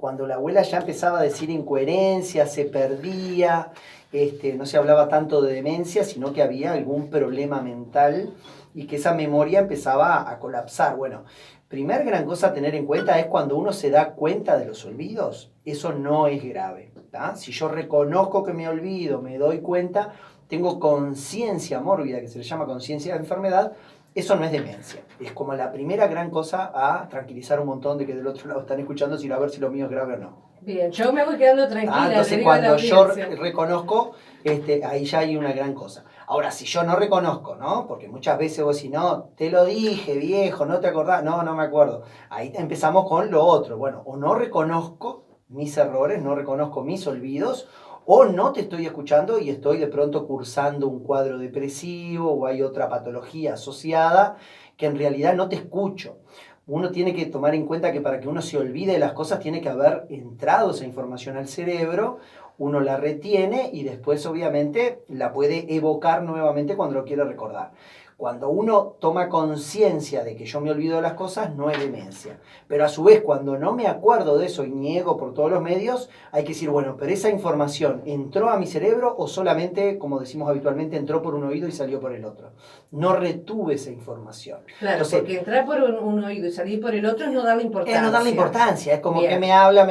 cuando la abuela ya empezaba a decir incoherencias, se perdía, no se hablaba tanto de demencia, sino que había algún problema mental y que esa memoria empezaba a colapsar. Bueno, primer gran cosa a tener en cuenta es cuando uno se da cuenta de los olvidos, eso no es grave, ¿tá? Si yo reconozco que me olvido, me doy cuenta, tengo conciencia mórbida, que se le llama conciencia de enfermedad, eso no es demencia. Es como la primera gran cosa a tranquilizar un montón de que del otro lado están escuchando, sino a ver si lo mío es grave o no. Bien, yo me voy quedando tranquila. Entonces cuando yo reconozco, ahí ya hay una gran cosa. Ahora, si yo no reconozco, ¿no? Porque muchas veces vos decís, no, te lo dije, viejo, no te acordás, no me acuerdo. Ahí empezamos con lo otro. Bueno, o no reconozco mis errores, no reconozco mis olvidos, o no te estoy escuchando y estoy de pronto cursando un cuadro depresivo o hay otra patología asociada que en realidad no te escucho. Uno tiene que tomar en cuenta que para que uno se olvide de las cosas tiene que haber entrado esa información al cerebro, uno la retiene y después obviamente la puede evocar nuevamente cuando lo quiere recordar. Cuando uno toma conciencia de que yo me olvido de las cosas, no es demencia. Pero a su vez, cuando no me acuerdo de eso y niego por todos los medios, hay que decir, bueno, pero esa información ¿entró a mi cerebro o solamente, como decimos habitualmente, entró por un oído y salió por el otro? No retuve esa información. Claro, entonces, porque entrar por un oído y salir por el otro es no darle importancia. Es no darle importancia, es como que me habla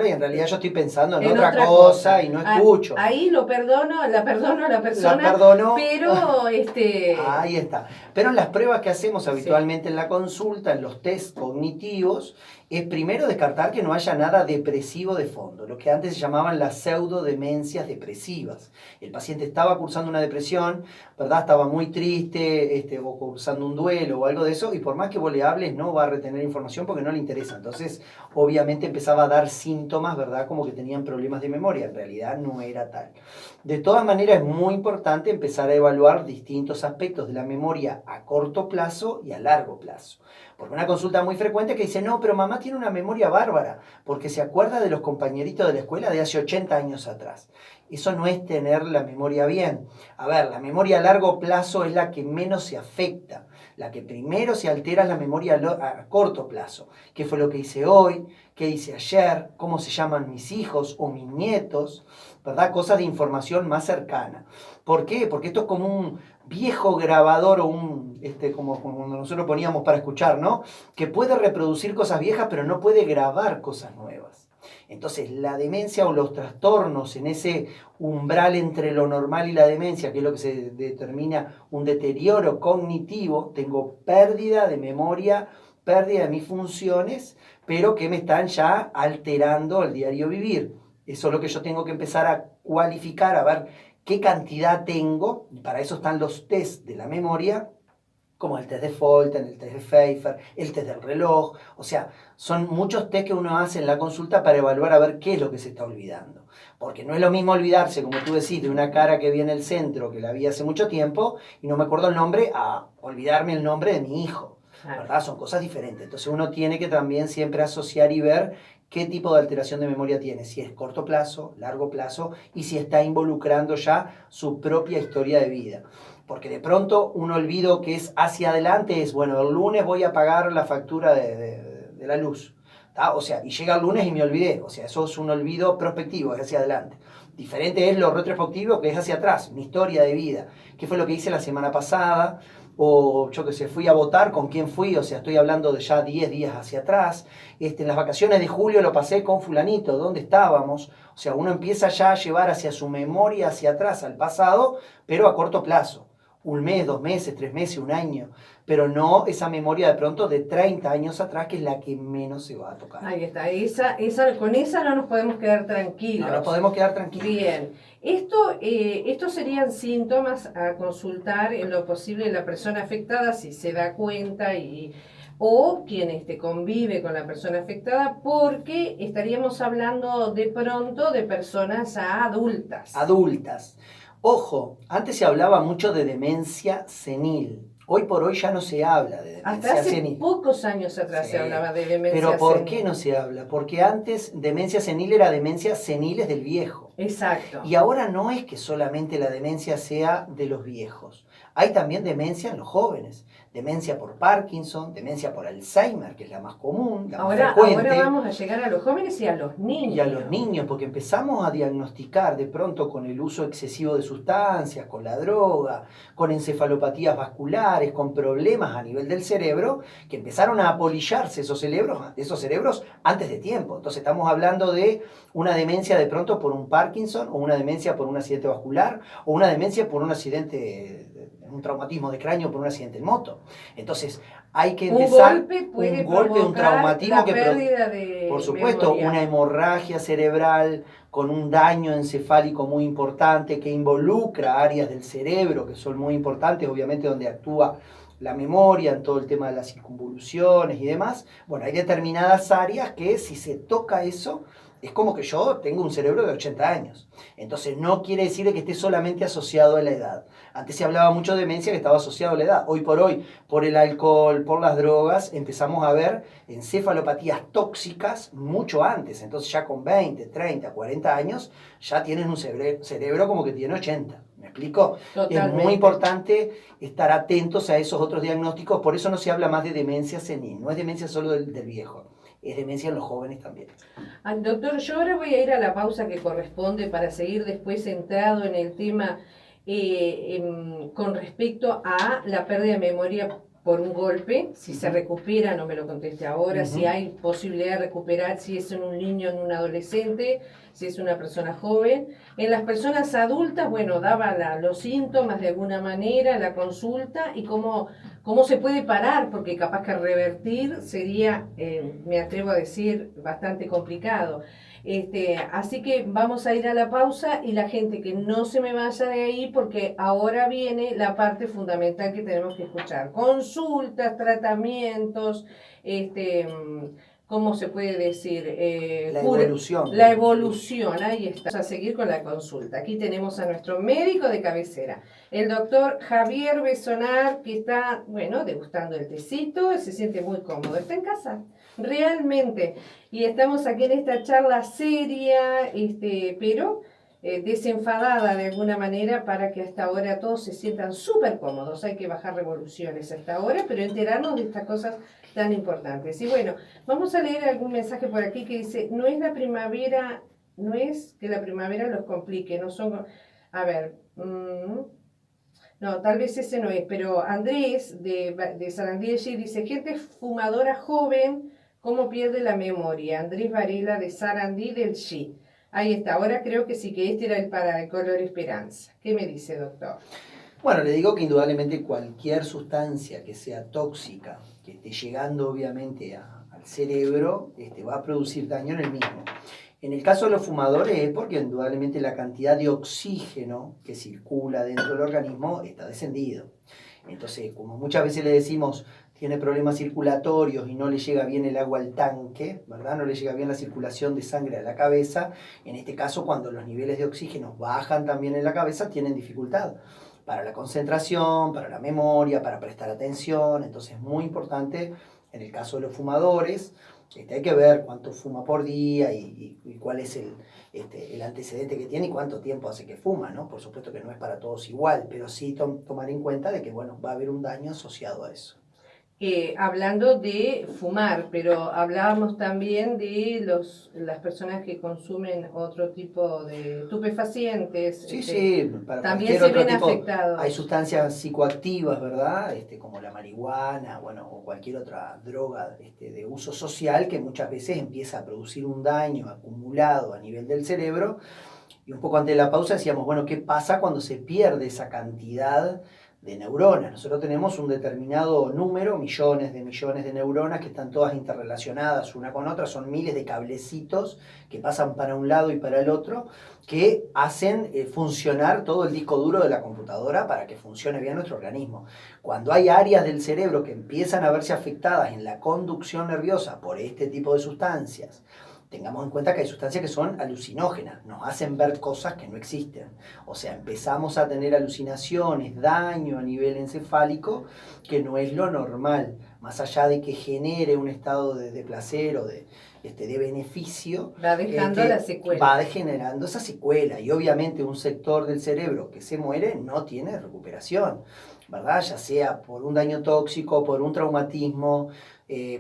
y en realidad yo estoy pensando en otra cosa y no escucho. Ahí lo perdono, la perdono a la persona, la perdono, pero Ahí está. Pero en las pruebas que hacemos habitualmente en la consulta, en los test cognitivos, es primero descartar que no haya nada depresivo de fondo, lo que antes se llamaban las pseudodemencias depresivas. El paciente estaba cursando una depresión, ¿verdad? Estaba muy triste, o cursando un duelo o algo de eso, y por más que vos le hables, no va a retener información porque no le interesa. Entonces, obviamente empezaba a dar síntomas, ¿verdad? Como que tenían problemas de memoria. En realidad no era tal. De todas maneras, es muy importante empezar a evaluar distintos aspectos de la memoria a corto plazo y a largo plazo. Porque una consulta muy frecuente que dice, no, pero mamá tiene una memoria bárbara, porque se acuerda de los compañeritos de la escuela de hace 80 años atrás. Eso no es tener la memoria bien. A ver, la memoria a largo plazo es la que menos se afecta. La que primero se altera es la memoria a corto plazo. ¿Qué fue lo que hice hoy? ¿Qué hice ayer? ¿Cómo se llaman mis hijos o mis nietos? ¿Verdad? Cosas de información más cercana. ¿Por qué? Porque esto es como un viejo grabador o como nosotros poníamos para escuchar, ¿no? Que puede reproducir cosas viejas, pero no puede grabar cosas nuevas. Entonces, la demencia o los trastornos en ese umbral entre lo normal y la demencia, que es lo que se determina un deterioro cognitivo, tengo pérdida de memoria, pérdida de mis funciones, pero que me están ya alterando el diario vivir. Eso es lo que yo tengo que empezar a cualificar, a ver qué cantidad tengo, y para eso están los test de la memoria, como el test de Folten, el test de Pfeiffer, el test del reloj. O sea, son muchos test que uno hace en la consulta para evaluar a ver qué es lo que se está olvidando. Porque no es lo mismo olvidarse, como tú decís, de una cara que vi en el centro, que la vi hace mucho tiempo, y no me acuerdo el nombre, a olvidarme el nombre de mi hijo. ¿Verdad? Son cosas diferentes. Entonces uno tiene que también siempre asociar y ver qué tipo de alteración de memoria tiene, si es corto plazo, largo plazo, y si está involucrando ya su propia historia de vida. Porque de pronto un olvido que es hacia adelante es, bueno, el lunes voy a pagar la factura de la luz. ¿Tá? O sea, y llega el lunes y me olvidé. O sea, eso es un olvido prospectivo, es hacia adelante. Diferente es lo retrospectivo, que es hacia atrás, mi historia de vida. ¿Qué fue lo que hice la semana pasada? O yo que sé, fui a votar, ¿con quién fui? O sea, estoy hablando de ya 10 días hacia atrás. En las vacaciones de julio lo pasé con fulanito, ¿dónde estábamos? O sea, uno empieza ya a llevar hacia su memoria, hacia atrás, al pasado, pero a corto plazo. Un mes, 2 meses, 3 meses, un año. Pero no esa memoria de pronto de 30 años atrás, que es la que menos se va a tocar. Ahí está, con esa no nos podemos quedar tranquilos. No nos podemos quedar tranquilos. Bien. Estos serían síntomas a consultar en lo posible la persona afectada si se da cuenta o quien convive con la persona afectada, porque estaríamos hablando de pronto de personas adultas. Adultas. Ojo, antes se hablaba mucho de demencia senil. Hoy por hoy ya no se habla de demencia senil. Hasta hace pocos años atrás se hablaba de demencia senil. Pero ¿por qué no se habla? Porque antes demencia senil era demencia seniles del viejo. Exacto. Y ahora no es que solamente la demencia sea de los viejos. Hay también demencia en los jóvenes. demencia por Parkinson, demencia por Alzheimer, que es la más común, la más Ahora frecuente. vamos a llegar a los jóvenes y a los niños. Y a los niños, porque empezamos a diagnosticar de pronto con el uso excesivo de sustancias, con la droga, con encefalopatías vasculares, con problemas a nivel del cerebro, que empezaron a apolillarse esos cerebros antes de tiempo. Entonces estamos hablando de una demencia de pronto por un Parkinson, o una demencia por un accidente vascular, o una demencia por un accidente, un traumatismo de cráneo por un accidente en moto. Entonces hay que empezar un golpe, un traumatismo que pérdida de por supuesto, memoria. Una hemorragia cerebral con un daño encefálico muy importante que involucra áreas del cerebro que son muy importantes, obviamente donde actúa la memoria, en todo el tema de las circunvoluciones y demás. Bueno, hay determinadas áreas que si se toca eso, es como que yo tengo un cerebro de 80 años. Entonces no quiere decir que esté solamente asociado a la edad. Antes se hablaba mucho de demencia que estaba asociado a la edad. Hoy por hoy, por el alcohol, por las drogas, empezamos a ver encefalopatías tóxicas mucho antes. Entonces ya con 20, 30, 40 años ya tienen un cerebro como que tiene 80. ¿Me explico? Totalmente. Es muy importante estar atentos a esos otros diagnósticos. Por eso no se habla más de demencia senil. No es demencia solo del viejo. Es demencia en los jóvenes también. Doctor, yo ahora voy a ir a la pausa que corresponde para seguir después centrado en el tema con respecto a la pérdida de memoria por un golpe, si se recupera, no me lo conteste ahora, si hay posibilidad de recuperar, si es en un niño, en un adolescente, si es una persona joven. En las personas adultas, bueno, daba los síntomas de alguna manera, la consulta y cómo se puede parar, porque capaz que revertir sería, me atrevo a decir, bastante complicado. Así que vamos a ir a la pausa y la gente que no se me vaya de ahí porque ahora viene la parte fundamental que tenemos que escuchar. Consultas, tratamientos, ¿cómo se puede decir? La evolución. La evolución, ahí está. Vamos a seguir con la consulta. Aquí tenemos a nuestro médico de cabecera, el doctor Javier Besonar, que está, bueno, degustando el tecito, se siente muy cómodo. Está en casa, realmente. Y estamos aquí en esta charla seria, pero desenfadada de alguna manera para que hasta ahora todos se sientan súper cómodos. Hay que bajar revoluciones hasta ahora, pero enterarnos de estas cosas tan importantes. Y bueno, vamos a leer algún mensaje por aquí que dice, no es que la primavera los complique, no son... A ver, no, tal vez ese no es, pero Andrés de Sarandí de G dice, gente fumadora joven, ¿cómo pierde la memoria? Andrés Varela de Sarandí del G. Ahí está, ahora creo que sí, que este era el para el color esperanza. ¿Qué me dice, doctor? Bueno, le digo que indudablemente cualquier sustancia que sea tóxica, que esté llegando obviamente al cerebro, va a producir daño en el mismo. En el caso de los fumadores es porque indudablemente la cantidad de oxígeno que circula dentro del organismo está descendido. Entonces, como muchas veces le decimos, tiene problemas circulatorios y no le llega bien el agua al tanque, ¿verdad? No le llega bien la circulación de sangre a la cabeza. En este caso, cuando los niveles de oxígeno bajan también en la cabeza, tienen dificultad para la concentración, para la memoria, para prestar atención. Entonces es muy importante, en el caso de los fumadores, hay que ver cuánto fuma por día y cuál es el antecedente que tiene y cuánto tiempo hace que fuma, ¿no? Por supuesto que no es para todos igual, pero sí tomar en cuenta de que, bueno, va a haber un daño asociado a eso. Hablando de fumar, pero hablábamos también de las personas que consumen otro tipo de estupefacientes. Sí, para también se ven tipo, afectados. Hay sustancias psicoactivas, ¿verdad? Como la marihuana, bueno, o cualquier otra droga de uso social que muchas veces empieza a producir un daño acumulado a nivel del cerebro. Y un poco antes de la pausa decíamos, bueno, ¿qué pasa cuando se pierde esa cantidad de neuronas? Nosotros tenemos un determinado número, millones de neuronas que están todas interrelacionadas una con otra, son miles de cablecitos que pasan para un lado y para el otro, que hacen funcionar todo el disco duro de la computadora para que funcione bien nuestro organismo. Cuando hay áreas del cerebro que empiezan a verse afectadas en la conducción nerviosa por este tipo de sustancias, tengamos en cuenta que hay sustancias que son alucinógenas, nos hacen ver cosas que no existen. O sea, empezamos a tener alucinaciones, daño a nivel encefálico, que no es lo normal. Más allá de que genere un estado de placer o de beneficio, va dejando la secuela. Va degenerando esa secuela. Y obviamente un sector del cerebro que se muere no tiene recuperación. ¿verdad? Ya sea por un daño tóxico, por un traumatismo,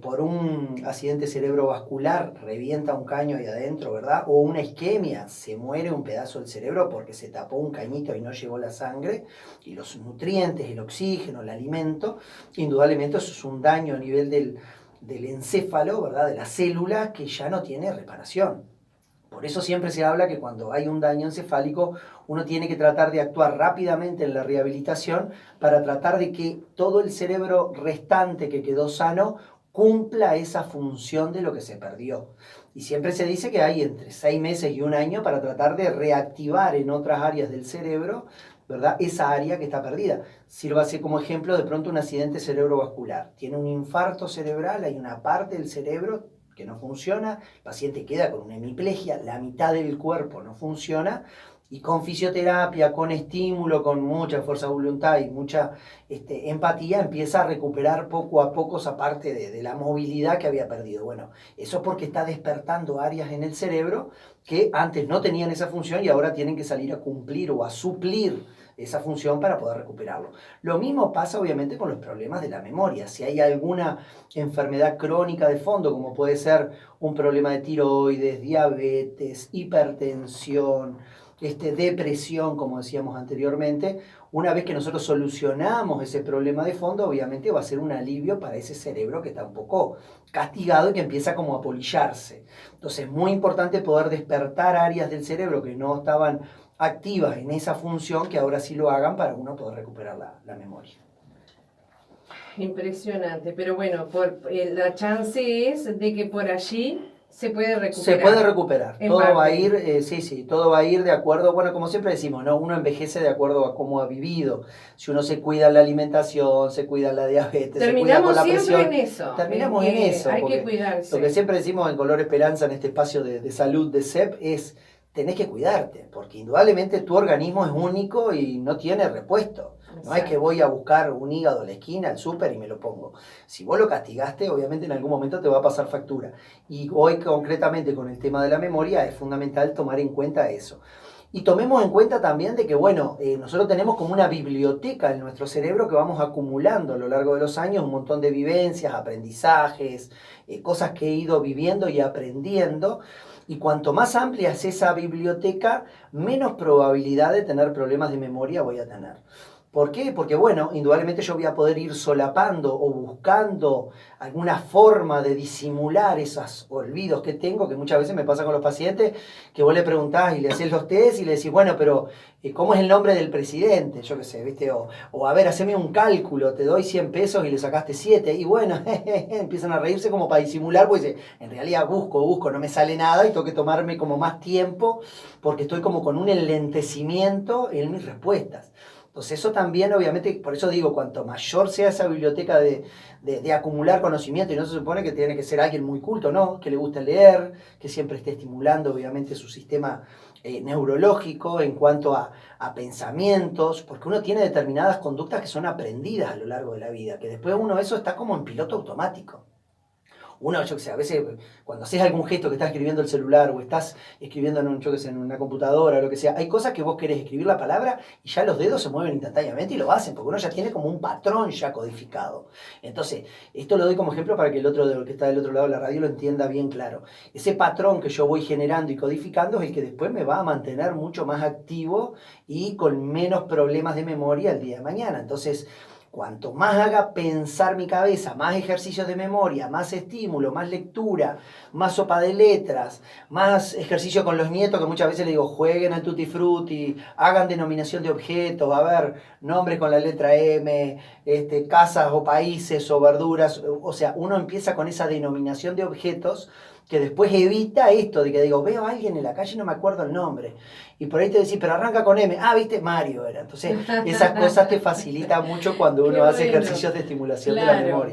por un accidente cerebrovascular, revienta un caño ahí adentro, ¿verdad? O una isquemia, se muere un pedazo del cerebro porque se tapó un cañito y no llegó la sangre, y los nutrientes, el oxígeno, el alimento, indudablemente eso es un daño a nivel del encéfalo, ¿verdad? De las células que ya no tiene reparación. Por eso siempre se habla que cuando hay un daño encefálico, uno tiene que tratar de actuar rápidamente en la rehabilitación para tratar de que todo el cerebro restante que quedó sano cumpla esa función de lo que se perdió. Y siempre se dice que hay entre 6 meses y un año para tratar de reactivar en otras áreas del cerebro, ¿verdad? Esa área que está perdida. Sírvase como ejemplo de pronto un accidente cerebrovascular. Tiene un infarto cerebral, hay una parte del cerebro que no funciona, el paciente queda con una hemiplegia, la mitad del cuerpo no funciona, y con fisioterapia, con estímulo, con mucha fuerza de voluntad y mucha empatía, empieza a recuperar poco a poco esa parte de la movilidad que había perdido. Bueno, eso es porque está despertando áreas en el cerebro que antes no tenían esa función y ahora tienen que salir a cumplir o a suplir esa función para poder recuperarlo. Lo mismo pasa obviamente con los problemas de la memoria. Si hay alguna enfermedad crónica de fondo, como puede ser un problema de tiroides, diabetes, hipertensión, depresión, como decíamos anteriormente, una vez que nosotros solucionamos ese problema de fondo, obviamente va a ser un alivio para ese cerebro que está un poco castigado y que empieza como a polillarse. Entonces es muy importante poder despertar áreas del cerebro que no estaban activas en esa función, que ahora sí lo hagan para uno poder recuperar la memoria. Impresionante, pero bueno, la chance es de que por allí se puede recuperar. Se puede recuperar, todo va a ir, todo va a ir de acuerdo, bueno, como siempre decimos, ¿no? Uno envejece de acuerdo a cómo ha vivido. Si uno se cuida en la alimentación, se cuida en la diabetes, terminamos se cuida con la presión. Siempre en eso. Terminamos en eso. Hay que cuidarse. Lo que siempre decimos en Color Esperanza, en este espacio de salud de CEP, es tenés que cuidarte, porque indudablemente tu organismo es único y no tiene repuesto. No es que voy a buscar un hígado a la esquina, al súper y me lo pongo. Si vos lo castigaste, obviamente en algún momento te va a pasar factura. Y hoy concretamente con el tema de la memoria es fundamental tomar en cuenta eso. Y tomemos en cuenta también de que, bueno, nosotros tenemos como una biblioteca en nuestro cerebro que vamos acumulando a lo largo de los años, un montón de vivencias, aprendizajes, cosas que he ido viviendo y aprendiendo. Y cuanto más amplia es esa biblioteca, menos probabilidad de tener problemas de memoria voy a tener. ¿Por qué? Porque, bueno, indudablemente yo voy a poder ir solapando o buscando alguna forma de disimular esos olvidos que tengo, que muchas veces me pasa con los pacientes, que vos le preguntás y le haces los test y le decís, bueno, pero ¿cómo es el nombre del presidente? Yo qué sé, ¿viste? O a ver, haceme un cálculo, te doy 100 pesos y le sacaste 7. Y bueno, empiezan a reírse como para disimular, pues en realidad busco, no me sale nada y tengo que tomarme como más tiempo porque estoy como con un enlentecimiento en mis respuestas. Entonces eso también, obviamente, por eso digo, cuanto mayor sea esa biblioteca de acumular conocimiento, y no se supone que tiene que ser alguien muy culto, ¿no? Que le guste leer, que siempre esté estimulando, obviamente, su sistema neurológico en cuanto a pensamientos, porque uno tiene determinadas conductas que son aprendidas a lo largo de la vida, que después uno eso está como en piloto automático. Uno, yo que sé, a veces cuando haces algún gesto que estás escribiendo el celular o estás escribiendo en una computadora o lo que sea, hay cosas que vos querés escribir la palabra y ya los dedos se mueven instantáneamente y lo hacen, porque uno ya tiene como un patrón ya codificado. Entonces, esto lo doy como ejemplo para que el otro que está del otro lado de la radio lo entienda bien claro. Ese patrón que yo voy generando y codificando es el que después me va a mantener mucho más activo y con menos problemas de memoria el día de mañana. Entonces, cuanto más haga pensar mi cabeza, más ejercicios de memoria, más estímulo, más lectura, más sopa de letras, más ejercicio con los nietos, que muchas veces le digo, jueguen al tutti frutti, hagan denominación de objetos, a ver, nombres con la letra M, casas o países o verduras, o sea, uno empieza con esa denominación de objetos que después evita esto de que digo, veo a alguien en la calle y no me acuerdo el nombre. Y por ahí te decís, pero arranca con M. Ah, viste, Mario era. Entonces, esas cosas te facilitan mucho cuando uno hace ejercicios de estimulación de la memoria.